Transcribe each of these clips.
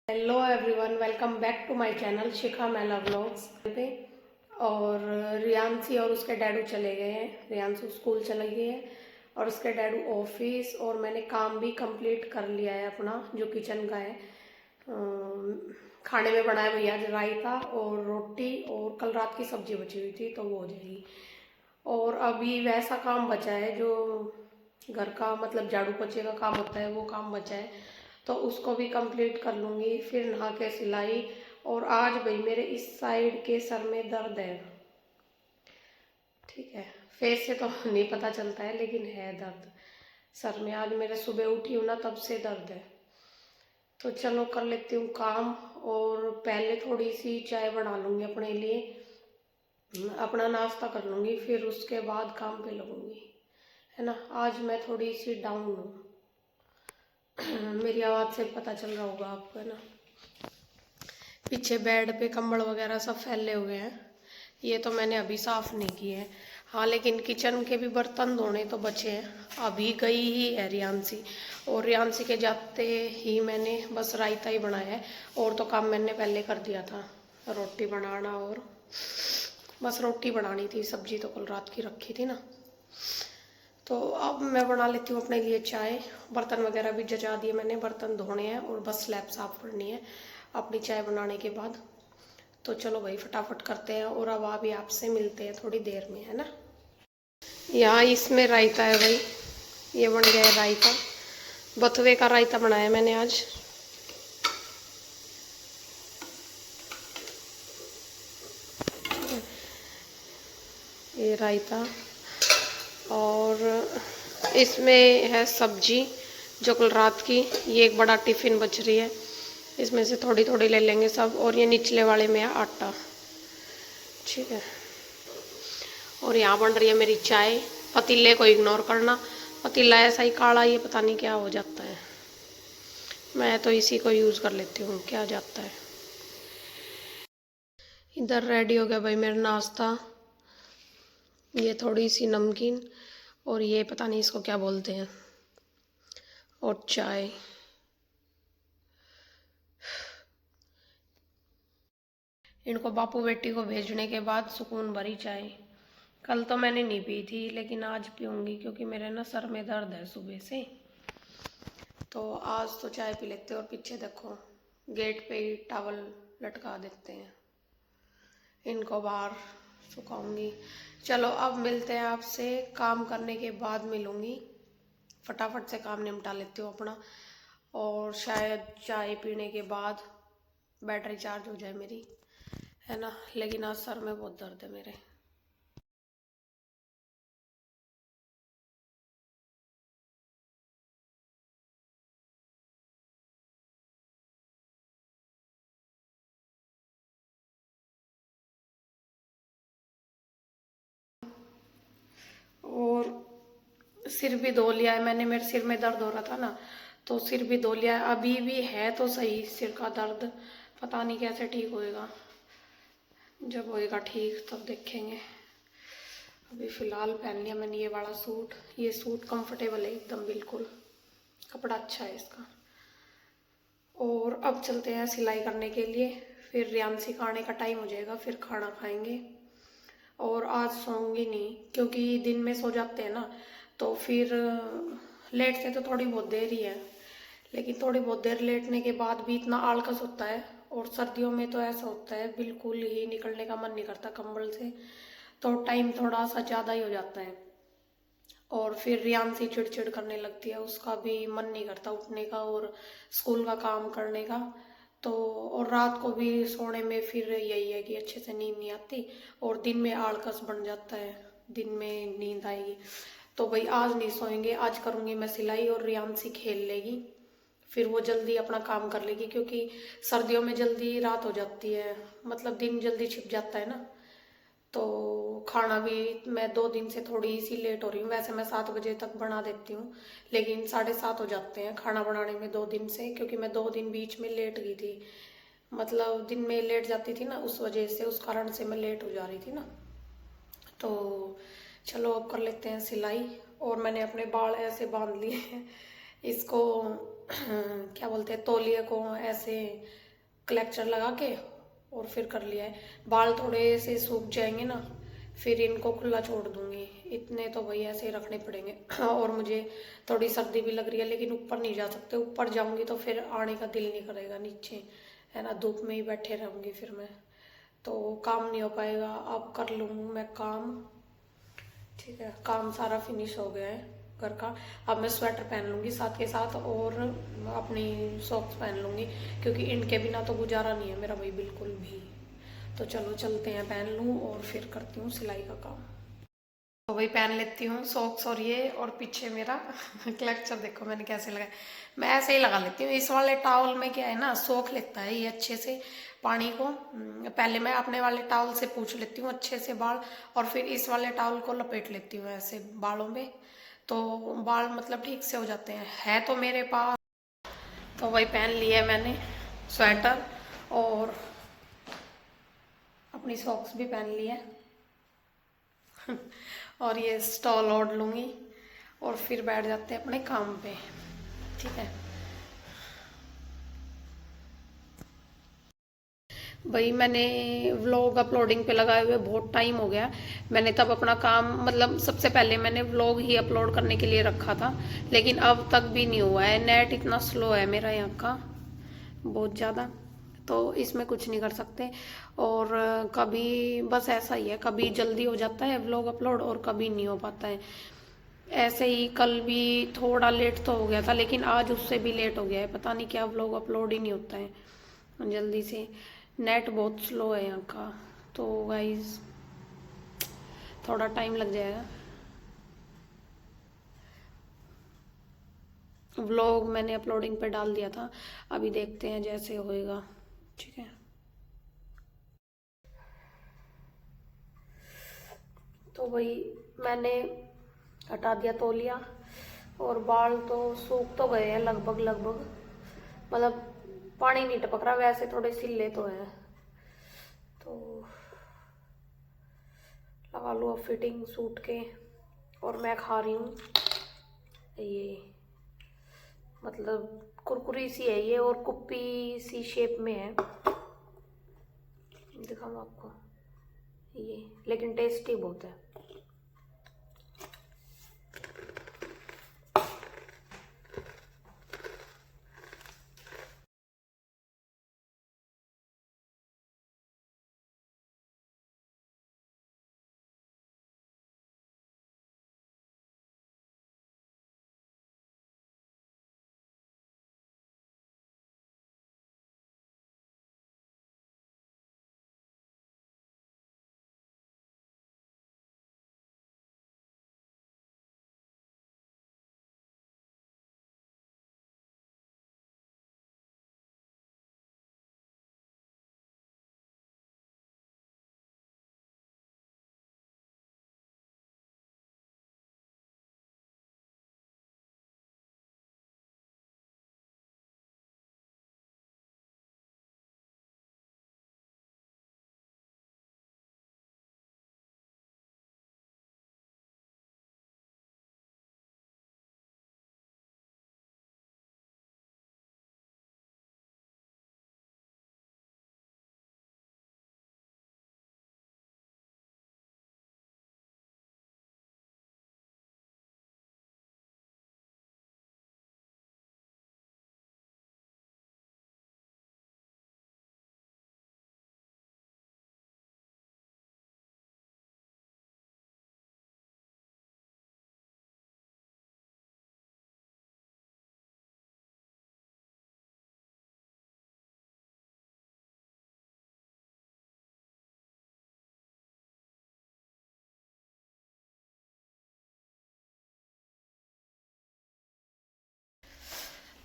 Hello everyone, welcome back to my channel Shikha Maila vlogs पे। और रियांसी और उसके डैडू चले गए हैं। रियांसी स्कूल चले गए हैं और उसके डैडू ऑफिस। और मैंने काम भी कंप्लीट कर लिया है अपना, जो किचन का है। खाने में बनाया भैया आज रायता और रोटी, और कल रात की सब्जी बची हुई थी तो वो हो जाएगी। और अभी वैसा काम बचा है जो घर का मतलब झाड़ू पोछे का काम होता है, वो काम बचा है तो उसको भी कंप्लीट कर लूँगी। फिर नहा के सिलाई। और आज भाई मेरे इस साइड के सर में दर्द है। ठीक है, फेस से तो नहीं पता चलता है लेकिन है दर्द सर में। आज मेरे सुबह उठी हूँ ना, तब से दर्द है। तो चलो कर लेती हूँ काम। और पहले थोड़ी सी चाय बना लूँगी अपने लिए, अपना नाश्ता कर लूँगी, फिर उसके बाद काम पे लगूँगी, है ना। आज मैं थोड़ी सी डाउन हूँ। मेरी आवाज़ से पता चल रहा होगा आपको, है ना। पीछे बेड पे कंबल वगैरह सब फैले हुए हैं, ये तो मैंने अभी साफ़ नहीं किए हैं। हाँ, लेकिन किचन के भी बर्तन धोने तो बचे हैं। अभी गई ही है रियांसी, और रियांसी के जाते ही मैंने बस रायता ही बनाया है। और तो काम मैंने पहले कर दिया था, रोटी बनाना, और बस रोटी बनानी थी, सब्जी तो कल रात की रखी थी ना। तो अब मैं बना लेती हूँ अपने लिए चाय। बर्तन वगैरह भी जचा दिए मैंने, बर्तन धोने हैं और बस स्लैब साफ़ करनी है अपनी चाय बनाने के बाद। तो चलो भाई फटाफट करते हैं, और अब अभी आपसे मिलते हैं थोड़ी देर में, है ना। यहाँ इसमें रायता है भाई, ये बन गया है रायता। बथुए का रायता बनाया मैंने आज। ये रायता, और इसमें है सब्जी जो कल रात की। ये एक बड़ा टिफ़िन बच रही है, इसमें से थोड़ी थोड़ी ले लेंगे सब। और ये निचले वाले में है आटा, ठीक है। और यहाँ बन रही है मेरी चाय। पतीले को इग्नोर करना, पतीला ऐसा ही काला, ये पता नहीं क्या हो जाता है। मैं तो इसी को यूज़ कर लेती हूँ, क्या जाता है। इधर रेडी हो गया भाई मेरा नाश्ता। ये थोड़ी सी नमकीन, और ये पता नहीं इसको क्या बोलते हैं, और चाय। इनको बापू बेटी को भेजने के बाद सुकून भरी चाय। कल तो मैंने नहीं पी थी, लेकिन आज पीऊँगी क्योंकि मेरे ना सर में दर्द है सुबह से। तो आज तो चाय पी लेते हैं। और पीछे देखो, गेट पे ही टॉवल लटका देते हैं, इनको बाहर सुखाऊंगी। चलो अब मिलते हैं आपसे, काम करने के बाद मिलूँगी। फटाफट से काम निपटा लेती हूँ अपना, और शायद चाय पीने के बाद बैटरी चार्ज हो जाए मेरी, है ना। लेकिन आज सर में बहुत दर्द है मेरे। और सिर भी धो लिया है मैंने, मेरे सिर में दर्द हो रहा था ना, तो सिर भी धो लिया है। अभी भी है तो सही सिर का दर्द, पता नहीं कैसे ठीक होएगा। जब होएगा ठीक तब देखेंगे। अभी फ़िलहाल पहन लिया मैंने ये वाला सूट। ये सूट कंफर्टेबल है एकदम, बिल्कुल कपड़ा अच्छा है इसका। और अब चलते हैं सिलाई करने के लिए, फिर रियांसी का आने का टाइम हो जाएगा, फिर खाना खाएंगे। और आज सोऊंगी नहीं, क्योंकि दिन में सो जाते हैं ना, तो फिर लेट से तो थोड़ी बहुत देर ही है, लेकिन थोड़ी बहुत देर लेटने के बाद भी इतना आलकस होता है। और सर्दियों में तो ऐसा होता है, बिल्कुल ही निकलने का मन नहीं करता कंबल से, तो टाइम थोड़ा सा ज़्यादा ही हो जाता है। और फिर रियांसी चिड़चिड़ करने लगती है, उसका भी मन नहीं करता उठने का और स्कूल का काम करने का। तो और रात को भी सोने में फिर यही है कि अच्छे से नींद नहीं आती, और दिन में आलकस बन जाता है, दिन में नींद आएगी। तो भाई आज नहीं सोएंगे, आज करूँगी मैं सिलाई, और रियांसी खेल लेगी, फिर वो जल्दी अपना काम कर लेगी। क्योंकि सर्दियों में जल्दी रात हो जाती है, मतलब दिन जल्दी छिप जाता है ना। तो खाना भी मैं 2 दिन से थोड़ी सी लेट हो रही हूँ। वैसे मैं 7 बजे तक बना देती हूँ, लेकिन 7:30 हो जाते हैं खाना बनाने में 2 दिन से, क्योंकि मैं 2 दिन बीच में लेट गई थी। मतलब दिन में लेट जाती थी ना, उस वजह से, उस कारण से मैं लेट हो जा रही थी ना। तो चलो अब कर लेते हैं सिलाई। और मैंने अपने बाल ऐसे बांध लिए हैं, इसको क्या बोलते हैं, तौलिए को ऐसे क्लेक्चर लगा के और फिर कर लिया है। बाल थोड़े से सूख जाएंगे ना, फिर इनको खुला छोड़ दूंगी। इतने तो भाई ऐसे ही रखने पड़ेंगे। और मुझे थोड़ी सर्दी भी लग रही है, लेकिन ऊपर नहीं जा सकते। ऊपर जाऊंगी तो फिर आने का दिल नहीं करेगा नीचे, है ना, धूप में ही बैठे रहूंगी फिर मैं, तो काम नहीं हो पाएगा। अब कर लूँ मैं काम। ठीक है, काम सारा फिनिश हो गया है घर का। अब मैं स्वेटर पहन लूँगी साथ के साथ, और अपनी सॉक्स पहन लूँगी, क्योंकि इनके बिना तो गुजारा नहीं है मेरा भाई, बिल्कुल भी। तो चलो चलते हैं, पहन लूँ और फिर करती हूँ सिलाई का काम। तो भाई पहन लेती हूँ सॉक्स और ये, और पीछे मेरा क्लेक्चर देखो मैंने कैसे लगाया। मैं ऐसे ही लगा लेती हूँ। इस वाले टॉवल में क्या है ना, सोख लेता है ये अच्छे से पानी को। पहले मैं अपने वाले टॉवल से पूछ लेती हूँ अच्छे से बाल, और फिर इस वाले टॉवल को लपेट लेती हूँ ऐसे बालों में, तो बाल मतलब ठीक से हो जाते हैं। है तो मेरे पास। तो वही पहन लिया है मैंने स्वेटर, और अपनी सॉक्स भी पहन ली है। और ये स्टॉल ओढ़ लूँगी, और फिर बैठ जाते हैं अपने काम पे। ठीक है भाई, मैंने व्लॉग अपलोडिंग पे लगाए हुए बहुत टाइम हो गया। मैंने तब अपना काम, मतलब सबसे पहले मैंने व्लॉग ही अपलोड करने के लिए रखा था, लेकिन अब तक भी नहीं हुआ है। नेट इतना स्लो है मेरा यहाँ का, बहुत ज़्यादा, तो इसमें कुछ नहीं कर सकते। और कभी बस ऐसा ही है, कभी जल्दी हो जाता है व्लॉग अपलोड और कभी नहीं हो पाता है। ऐसे ही कल भी थोड़ा लेट तो हो गया था, लेकिन आज उससे भी लेट हो गया है। पता नहीं क्या, व्लॉग अपलोड ही नहीं होता है जल्दी से। नेट बहुत स्लो है यहाँ का, तो गाइज थोड़ा टाइम लग जाएगा। व्लॉग मैंने अपलोडिंग पे डाल दिया था, अभी देखते हैं जैसे होएगा। ठीक है, तो वही मैंने हटा दिया तौलिया, और बाल तो सूख तो गए हैं लगभग लगभग, मतलब पानी नहीं टपक रहा, वैसे थोड़े सिले तो हैं। तो लगा लो अब फिटिंग सूट के। और मैं खा रही हूँ ये, मतलब कुरकुरी सी है ये, और कुप्पी सी शेप में है, दिखाऊँ आपको ये, लेकिन टेस्टी बहुत है।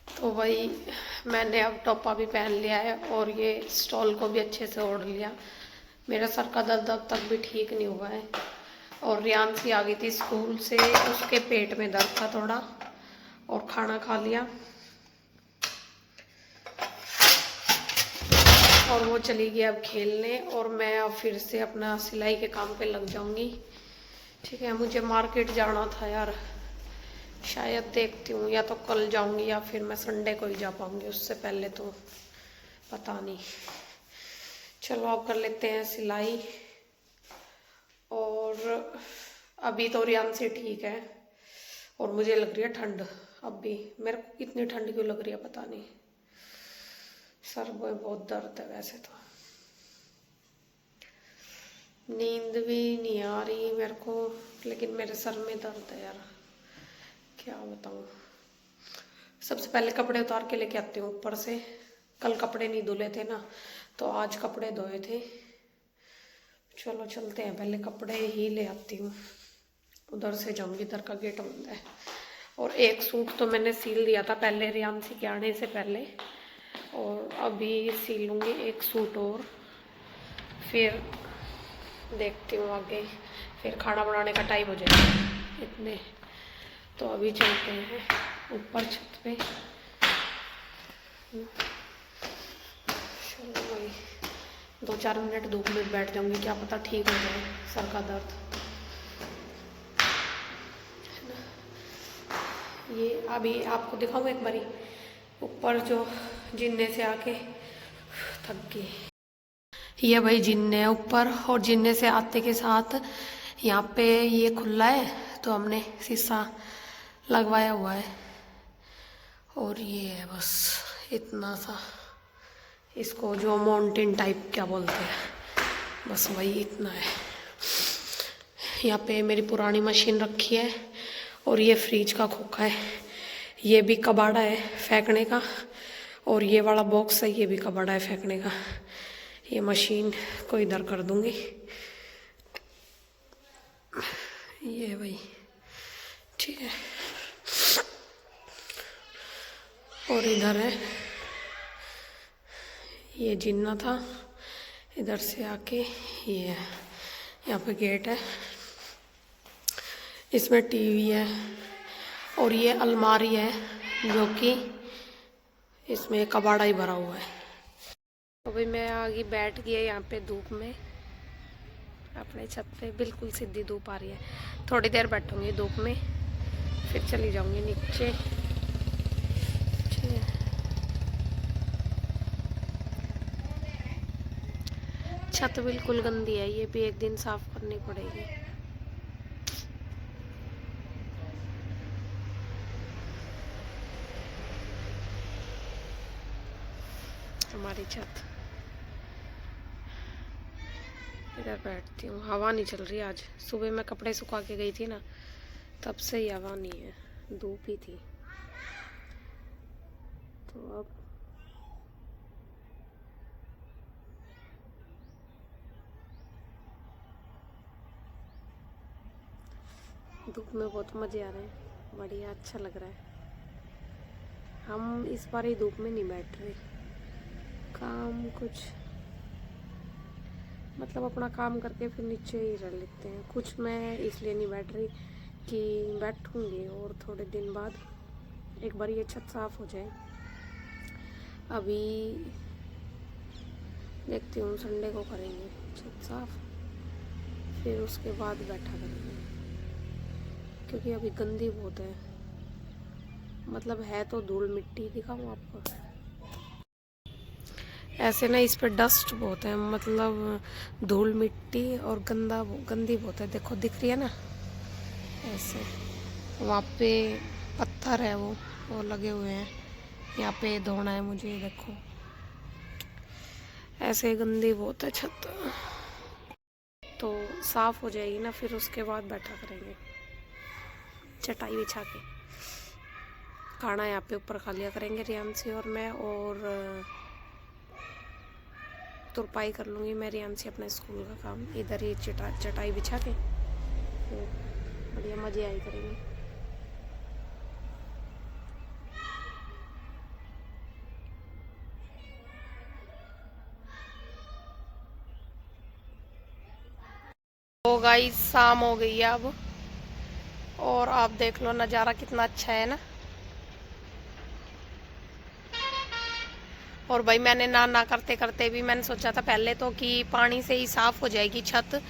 तो वही मैंने अब टोपा भी पहन लिया है, और ये स्टॉल को भी अच्छे से ओढ़ लिया। मेरा सर का दर्द अब तक भी ठीक नहीं हुआ है। और रियांशी आ गई थी स्कूल से, उसके पेट में दर्द था थोड़ा, और खाना खा लिया, और वो चली गई अब खेलने, और मैं अब फिर से अपना सिलाई के काम पे लग जाऊंगी। ठीक है, मुझे मार्केट जाना था यार, शायद देखती हूँ, या तो कल जाऊंगी या फिर मैं संडे को ही जा पाऊंगी, उससे पहले तो पता नहीं। चलो अब कर लेते हैं सिलाई। और अभी तो रियांशी ठीक है और मुझे लग रही है ठंड। अब भी मेरे को इतनी ठंड क्यों लग रही है पता नहीं, सर में बहुत दर्द है। वैसे तो नींद भी नहीं आ रही मेरे को, लेकिन मेरे सर में दर्द है यार, क्या बताऊँ। सबसे पहले कपड़े उतार के लेके आती हूँ ऊपर से। कल कपड़े नहीं धुले थे ना, तो आज कपड़े धोए थे। चलो चलते हैं, पहले कपड़े ही ले आती हूँ। उधर से जाऊंगी, इधर का गेट बंद है। और एक सूट तो मैंने सील दिया था पहले रियांशी के आने से पहले, और अभी सीलूंगी एक सूट और, फिर देखती हूँ आगे। फिर खाना बनाने का टाइम हो जाएगा इतने, तो अभी चलते हैं ऊपर छत पे। चलो भाई 2-4 मिनट धूप में बैठ जाऊंगी, क्या पता ठीक हो जाए सर का दर्द। ये अभी आपको दिखाऊँ एक बारी ऊपर, जो जिन्ने से आके थक गई। ये भाई जिन्ने है ऊपर, और जिन्ने से आते के साथ यहाँ पे ये खुला है, तो हमने शीशा लगवाया हुआ है। और ये है बस इतना सा, इसको जो माउंटेन टाइप क्या बोलते हैं, बस वही इतना है। यहाँ पे मेरी पुरानी मशीन रखी है, और ये फ्रिज का खोखा है। ये भी कबाड़ा है फेंकने का, और ये वाला बॉक्स है, ये भी कबाड़ा है फेंकने का। ये मशीन को इधर कर दूंगी। ये भाई ठीक है। और इधर है, ये जिन्ना था, इधर से आके ये है। यहाँ पे गेट है, इसमें टीवी है, और ये अलमारी है जो कि इसमें कबाड़ा ही भरा हुआ है। अभी मैं आगे बैठ गई यहाँ पे धूप में, अपने छत पे बिल्कुल सीधी धूप आ रही है। थोड़ी देर बैठूंगी धूप में, फिर चली जाऊंगी नीचे। छत बिल्कुल गंदी है, ये भी एक दिन साफ करनी पड़ेगी। हमारी छत, इधर बैठती हूँ। हवा नहीं चल रही आज, सुबह मैं कपड़े सुखा के गई थी ना, तब से ही हवा नहीं है, धूप ही थी। तो अब धूप में बहुत मज़े आ रहे हैं, बढ़िया अच्छा लग रहा है। हम इस बार ही धूप में नहीं बैठ रहे, काम कुछ मतलब अपना काम करके फिर नीचे ही रह लेते हैं। कुछ मैं इसलिए नहीं बैठ रही कि बैठूंगी और थोड़े दिन बाद एक बार ये छत साफ हो जाए। अभी देखती हूँ, संडे को करेंगे छत साफ, फिर उसके बाद बैठा करेंगे, क्योंकि अभी गंदी बहुत है। मतलब है तो धूल मिट्टी, दिखाऊँ आपको ऐसे ना, इस पे डस्ट बहुत है, मतलब धूल मिट्टी और गंदी बहुत है। देखो दिख रही है ना ऐसे, वहाँ पे पत्थर है वो लगे हुए हैं, यहाँ पे धोना है मुझे। देखो ऐसे गंदी बहुत है छत, तो साफ हो जाएगी ना, फिर उसके बाद बैठा करेंगे चटाई बिछा के। खाना यहाँ पे ऊपर खा लिया करेंगे रियांशी और मैं, और तुरपाई कर लूँगी मैं रियांशी अपने स्कूल का काम। इधर ही चटाई बिछा के फिर बढ़िया मज़े आई करेंगे। तो गाइस शाम हो गई है अब, और आप देख लो नज़ारा कितना अच्छा है ना। और भाई मैंने ना करते करते भी मैंने सोचा था पहले तो कि पानी से ही साफ हो जाएगी छत,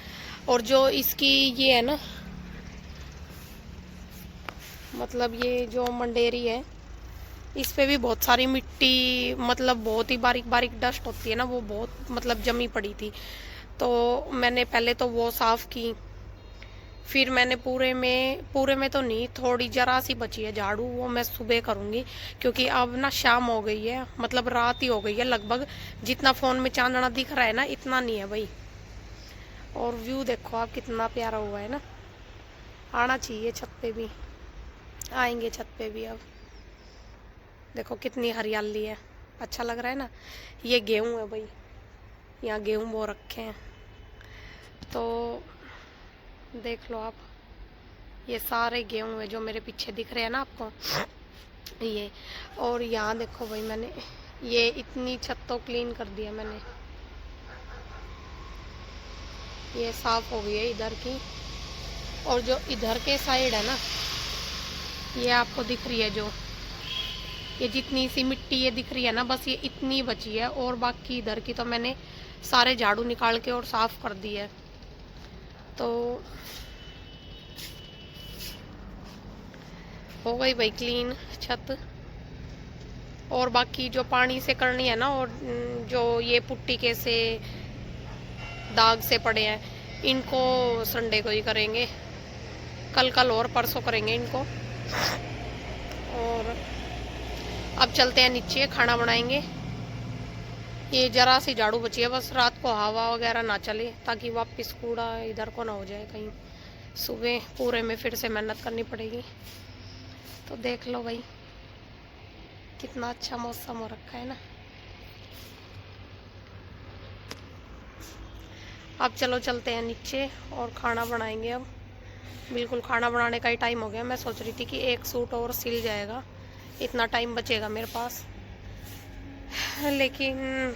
और जो इसकी ये है ना, मतलब ये जो मंडेरी है इस पे भी बहुत सारी मिट्टी, मतलब बहुत ही बारीक बारीक डस्ट होती है ना, वो बहुत मतलब जमी पड़ी थी। तो मैंने पहले तो वो साफ की, फिर मैंने पूरे में तो नहीं, थोड़ी जरा सी बची है झाड़ू, वो मैं सुबह करूँगी क्योंकि अब ना शाम हो गई है, मतलब रात ही हो गई है लगभग। जितना फ़ोन में चांदना दिख रहा है ना इतना नहीं है भाई। और व्यू देखो आप कितना प्यारा हुआ है ना, आना चाहिए छत पे भी, आएंगे छत पे भी। अब देखो कितनी हरियाली है, अच्छा लग रहा है ना। ये गेहूँ है भाई, यहाँ गेहूँ बो रखे हैं, तो देख लो आप, ये सारे गेहूँ है जो मेरे पीछे दिख रहे हैं ना आपको, ये। और यहाँ देखो भाई, मैंने ये इतनी छत तो क्लीन कर दिया मैंने, ये साफ हो गई है इधर की। और जो इधर के साइड है ना, ये आपको दिख रही है, जो ये जितनी सी मिट्टी ये दिख रही है ना, बस ये इतनी बची है। और बाकी इधर की तो मैंने सारे झाड़ू निकाल के और साफ कर दी है। तो हो गई भाई क्लीन छत। और बाकी जो पानी से करनी है ना, और जो ये पुट्टी के से दाग से पड़े हैं, इनको संडे को ही करेंगे, कल और परसों करेंगे इनको। और अब चलते हैं नीचे, खाना बनाएंगे। ये जरा सी झाड़ू बची है बस, रात को हवा वगैरह ना चले, ताकि वापस कूड़ा इधर को ना हो जाए कहीं। सुबह पूरे में फिर से मेहनत करनी पड़ेगी। तो देख लो भाई कितना अच्छा मौसम हो रखा है ना। अब चलो चलते हैं नीचे और खाना बनाएंगे। अब बिल्कुल खाना बनाने का ही टाइम हो गया। मैं सोच रही थी कि एक सूट और सिल जाएगा, इतना टाइम बचेगा मेरे पास, लेकिन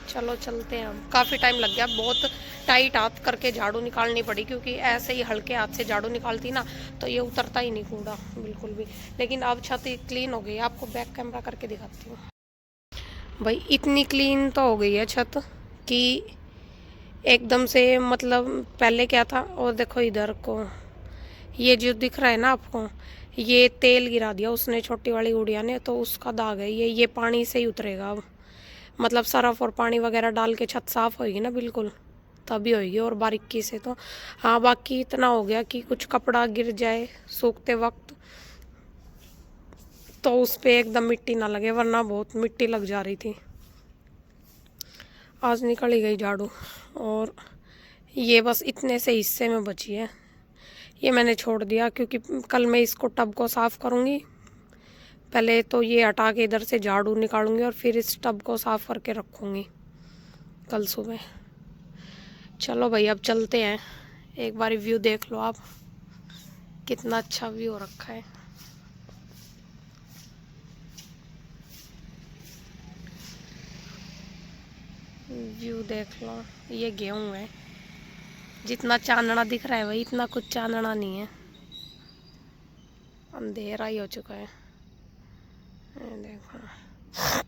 चलो चलते हैं। अब काफ़ी टाइम लग गया, बहुत टाइट हाथ करके झाड़ू निकालनी पड़ी, क्योंकि ऐसे ही हल्के हाथ से झाड़ू निकालती ना तो ये उतरता ही नहीं कूड़ा बिल्कुल भी। लेकिन अब छत क्लीन हो गई, आपको बैक कैमरा करके दिखाती हूँ भाई। इतनी क्लीन तो हो गई है छत कि एकदम से, मतलब पहले क्या था। और देखो इधर को, ये जो दिख रहा है ना आपको, ये तेल गिरा दिया उसने, छोटी वाली गुड़िया ने, तो उसका दाग है ये पानी से ही उतरेगा अब। मतलब सरफ और पानी वगैरह डाल के छत साफ होएगी ना बिल्कुल, तभी होएगी। और बारीकी से तो हाँ, बाकी इतना हो गया कि कुछ कपड़ा गिर जाए सूखते वक्त तो उस पे एकदम मिट्टी ना लगे, वरना बहुत मिट्टी लग जा रही थी। आज निकल ही गई झाड़ू। और ये बस इतने से हिस्से में बची है, ये मैंने छोड़ दिया क्योंकि कल मैं इसको टब को साफ़ करूँगी। पहले तो ये हटा के इधर से झाड़ू निकालूंगी और फिर इस टब को साफ़ करके रखूँगी कल सुबह। चलो भाई अब चलते हैं, एक बार व्यू देख लो आप, कितना अच्छा व्यू हो रखा है। व्यू देख लो, ये गेहूँ है, जितना चांदना दिख रहा है भाई इतना कुछ चांदना नहीं है, अंधेरा ही हो चुका है। देखो